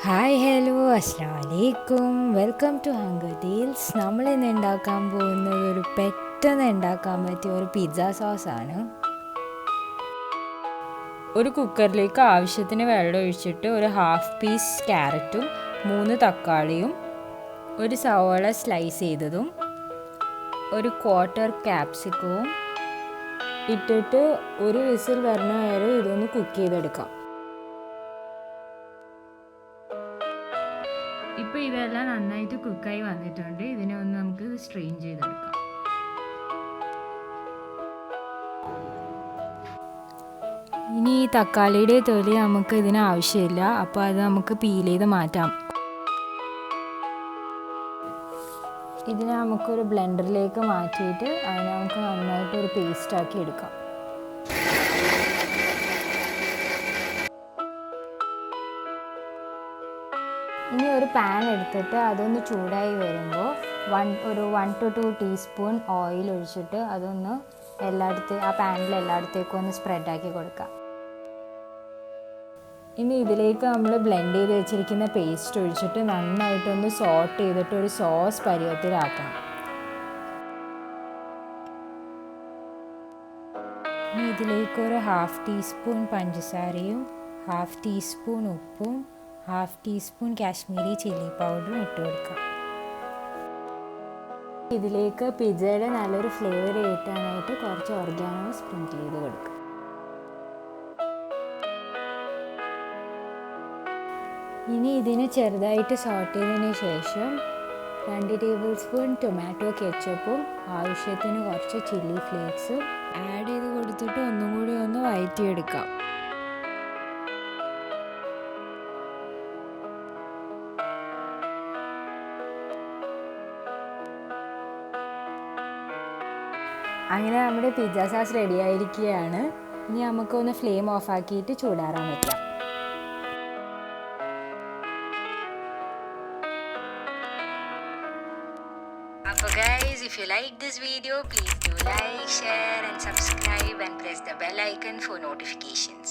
Hi hello അസ്സലാമലൈക്കും, welcome to hunger tales. നമ്മളിന്ന് ഉണ്ടാക്കാൻ പോകുന്നത് ഒരു പെട്ടെന്ന് ഉണ്ടാക്കാൻ പറ്റിയ ഒരു പിസ്സ സോസാണ്. ഒരു കുക്കറിലേക്ക് ആവശ്യത്തിന് വെള്ളം ഒഴിച്ചിട്ട് ഒരു ഹാഫ് പീസ് ക്യാരറ്റും 3 തക്കാളിയും ഒരു സവോള സ്ലൈസ് ചെയ്തതും ഒരു 1/4 ക്യാപ്സിക്കവും ഇട്ടിട്ട് ഒരു വിസിൽ വരണ വരെ ഇതൊന്ന് കുക്ക് ചെയ്തെടുക്കാം. ഇപ്പോൾ ഇതെല്ലാം നന്നായിട്ട് കുക്കായി വന്നിട്ടുണ്ട്. ഇതിനെ ഒന്ന് നമുക്ക് സ്ട്രെയിൻ ചെയ്തെടുക്കാം. ഇനി ഈ തക്കാളിയുടെ തൊലി നമുക്ക് ഇതിന് ആവശ്യമില്ല, അപ്പോൾ അത് നമുക്ക് പീൽ ചെയ്ത് മാറ്റാം. ഇതിനെ നമുക്കൊരു ബ്ലെൻഡറിലേക്ക് മാറ്റിയിട്ട് അതിനെ നമുക്ക് നന്നായിട്ട് ഒരു പേസ്റ്റാക്കി എടുക്കാം. ഇനി ഒരു പാൻ എടുത്തിട്ട് അതൊന്ന് ചൂടായി വരുമ്പോൾ ഒരു 1 to 2 ടീസ്പൂൺ ഓയിൽ ഒഴിച്ചിട്ട് അതൊന്ന് ആ പാനിൽ എല്ലായിടത്തേക്കും ഒന്ന് സ്പ്രെഡാക്കി കൊടുക്കാം. ഇനി ഇതിലേക്ക് നമ്മൾ ബ്ലെൻഡ് ചെയ്ത് വെച്ചിരിക്കുന്ന പേസ്റ്റ് ഒഴിച്ചിട്ട് നന്നായിട്ടൊന്ന് സോട്ട് ചെയ്തിട്ട് ഒരു സോസ് പരുവത്തിലാക്കാം. ഇനി ഇതിലേക്ക് ഒരു 1/2 ടീസ്പൂൺ പഞ്ചസാരയും 1/2 ടീസ്പൂൺ ഉപ്പും 1/2 ടീസ്പൂൺ കാശ്മീരി ചില്ലി പൗഡറും ഇട്ട് കൊടുക്കാം. ഇതിലേക്ക് പിസ്സയുടെ നല്ലൊരു ഫ്ലേവർ കിട്ടാനായിട്ട് കുറച്ച് ഓർഗാനോ സ്പ്രിങ്കിൾ ചെയ്ത് കൊടുക്കാം. ഇനി ഇതിന് ചെറുതായിട്ട് സോട്ട് ചെയ്തതിന് ശേഷം 2 ടേബിൾ സ്പൂൺ ടൊമാറ്റോ കെച്ചപ്പും ആവശ്യത്തിന് കുറച്ച് ചില്ലി ഫ്ലേക്സും ആഡ് ചെയ്ത് കൊടുത്തിട്ട് ഒന്നും കൂടി ഒന്ന് വഴറ്റിയെടുക്കാം. അങ്ങനെ നമ്മുടെ പിസ്സ സോസ് റെഡി ആയിരിക്കുകയാണ്. ഇനി നമുക്കൊന്ന് ഫ്ലെയിം ഓഫ് ആക്കിയിട്ട് ചൂടാറാൻ വെക്കാം. അപ്പോൾ guys, if you like this video, please do like, share and subscribe and press the bell icon for notifications.